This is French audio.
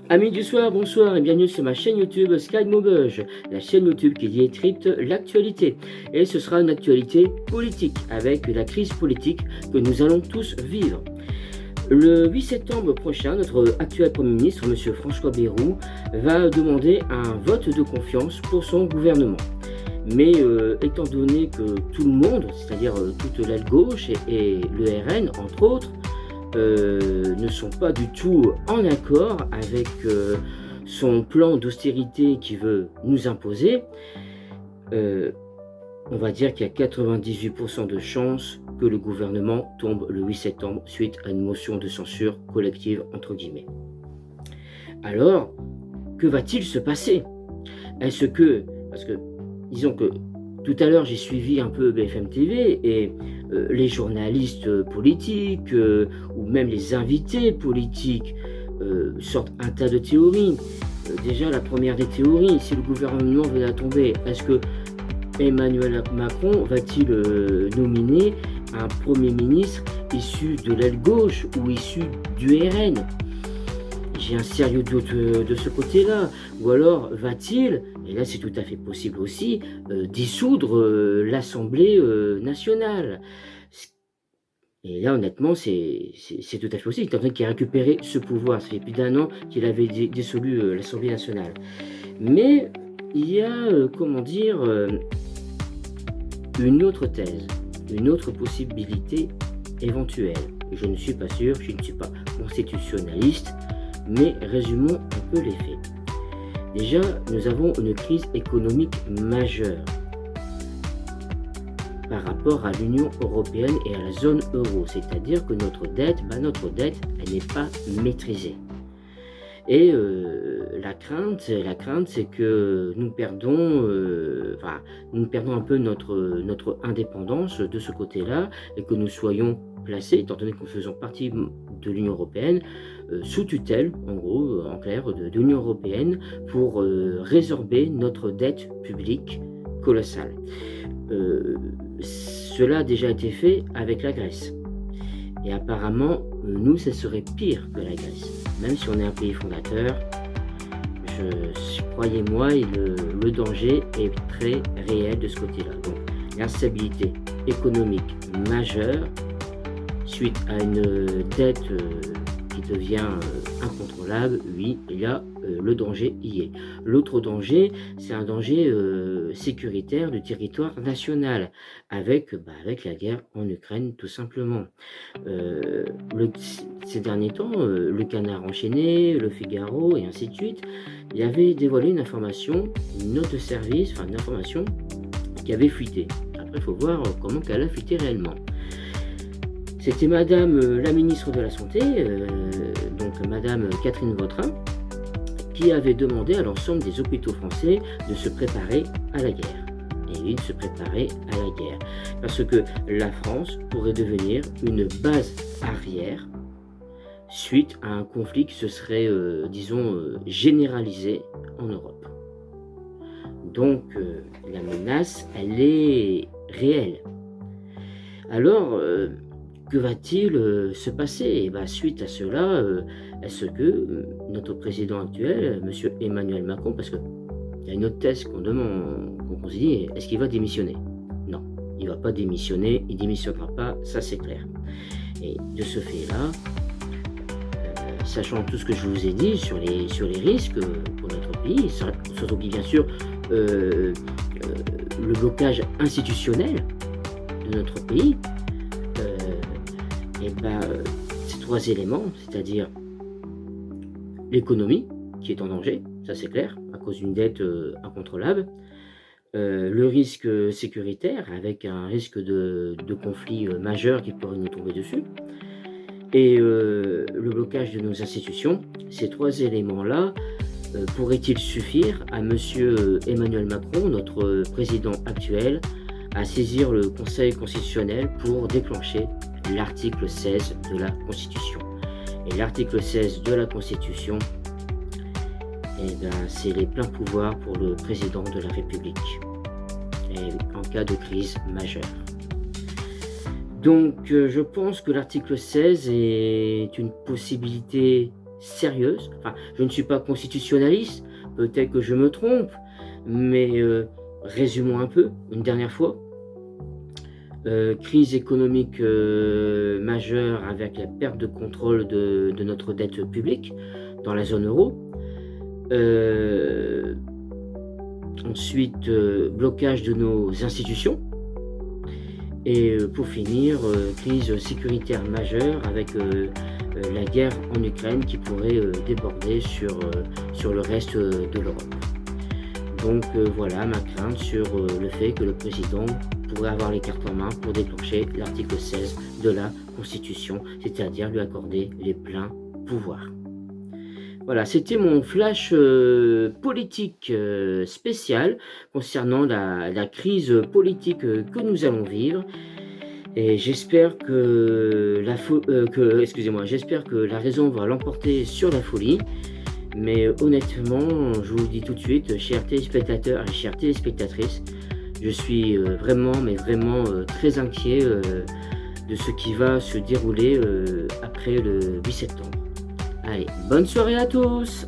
Amis du soir, bonsoir et bienvenue sur ma chaîne YouTube Sky Maubeuge, la chaîne YouTube qui décrypte l'actualité. Et ce sera une actualité politique, avec la crise politique que nous allons tous vivre. Le 8 septembre prochain, notre actuel Premier ministre, M. François Bayrou, va demander un vote de confiance pour son gouvernement. Mais étant donné que tout le monde, c'est-à-dire toute l'aile gauche et le RN, entre autres, ne sont pas du tout en accord avec son plan d'austérité qui veut nous imposer, on va dire qu'il y a 98% de chances que le gouvernement tombe le 8 septembre suite à une motion de censure collective, entre guillemets. Alors, que va-t-il se passer? Est-ce que, parce que, disons que tout à l'heure j'ai suivi un peu BFM TV et les journalistes politiques ou même les invités politiques sortent un tas de théories. Déjà la première des théories, si le gouvernement venait à tomber, est-ce que Emmanuel Macron va-t-il nominer un Premier ministre issu de l'aile gauche ou issu du RN? J'ai un sérieux doute de ce côté-là. Ou alors va-t-il, et là c'est tout à fait possible aussi, dissoudre l'Assemblée nationale? Et là honnêtement c'est tout à fait possible, étant donné qu'il a récupéré ce pouvoir. Ça fait plus d'1 an qu'il avait dissolu l'Assemblée nationale. Mais il y a, comment dire, une autre thèse, une autre possibilité éventuelle. Je ne suis pas sûr, je ne suis pas constitutionnaliste, mais résumons un peu les faits. Déjà, nous avons une crise économique majeure par rapport à l'Union européenne et à la zone euro, c'est-à-dire que notre dette, elle n'est pas maîtrisée. Et la crainte, c'est que nous perdons un peu notre indépendance de ce côté-là et que nous soyons placés, étant donné que nous faisons partie de l'Union européenne, sous tutelle, en gros, en clair, de l'Union européenne pour résorber notre dette publique colossale. Cela a déjà été fait avec la Grèce. Et apparemment, nous, ça serait pire que la Grèce. Même si on est un pays fondateur, croyez-moi, le danger est très réel de ce côté-là. Donc, l'instabilité économique majeure, suite à une dette qui devient incontrôlable, oui, il y a le danger y est. L'autre danger, c'est un danger sécuritaire du territoire national, avec la guerre en Ukraine, tout simplement. Ces derniers temps, le Canard enchaîné, le Figaro, et ainsi de suite, il avait dévoilé une information, une note de service, une information qui avait fuité. Après, il faut voir comment qu'elle a fuité réellement. C'était Madame la ministre de la Santé, donc Madame Catherine Vautrin, qui avait demandé à l'ensemble des hôpitaux français de se préparer à la guerre. Et oui, de se préparer à la guerre. Parce que la France pourrait devenir une base arrière suite à un conflit qui se serait, généralisé en Europe. Donc, la menace, elle est réelle. Alors, que va-t-il se passer? Et suite à cela, est-ce que notre président actuel, M. Emmanuel Macron, parce qu'il y a une autre thèse qu'on se dit, est-ce qu'il va démissionner? Non, il ne va pas démissionner, il ne démissionnera pas, ça c'est clair. Et de ce fait-là, sachant tout ce que je vous ai dit sur les risques pour notre pays, surtout bien sûr le blocage institutionnel de notre pays, ces 3 éléments, c'est-à-dire l'économie qui est en danger, ça c'est clair, à cause d'une dette incontrôlable, le risque sécuritaire avec un risque de conflit majeur qui pourrait nous tomber dessus, et le blocage de nos institutions. Ces 3 éléments-là pourraient-ils suffire à M. Emmanuel Macron, notre président actuel, à saisir le Conseil constitutionnel pour déclencher l'article 16 de la Constitution? Et l'article 16 de la Constitution, c'est les pleins pouvoirs pour le président de la République en cas de crise majeure. Donc je pense que l'article 16 est une possibilité sérieuse. Enfin, je ne suis pas constitutionnaliste, peut-être que je me trompe, mais résumons un peu, une dernière fois. Crise économique majeure avec la perte de contrôle de notre dette publique dans la zone euro. Ensuite, blocage de nos institutions. Et pour finir, crise sécuritaire majeure avec la guerre en Ukraine qui pourrait déborder sur le reste de l'Europe. Donc voilà ma crainte sur le fait que le président pourrait avoir les cartes en main pour déclencher l'article 16 de la Constitution, c'est-à-dire lui accorder les pleins pouvoirs. Voilà, c'était mon flash politique spécial concernant la crise politique que nous allons vivre. Et j'espère que j'espère que la raison va l'emporter sur la folie. Mais honnêtement, je vous le dis tout de suite, chers téléspectateurs et chères téléspectatrices, je suis vraiment très inquiet de ce qui va se dérouler après le 8 septembre. Allez, bonne soirée à tous!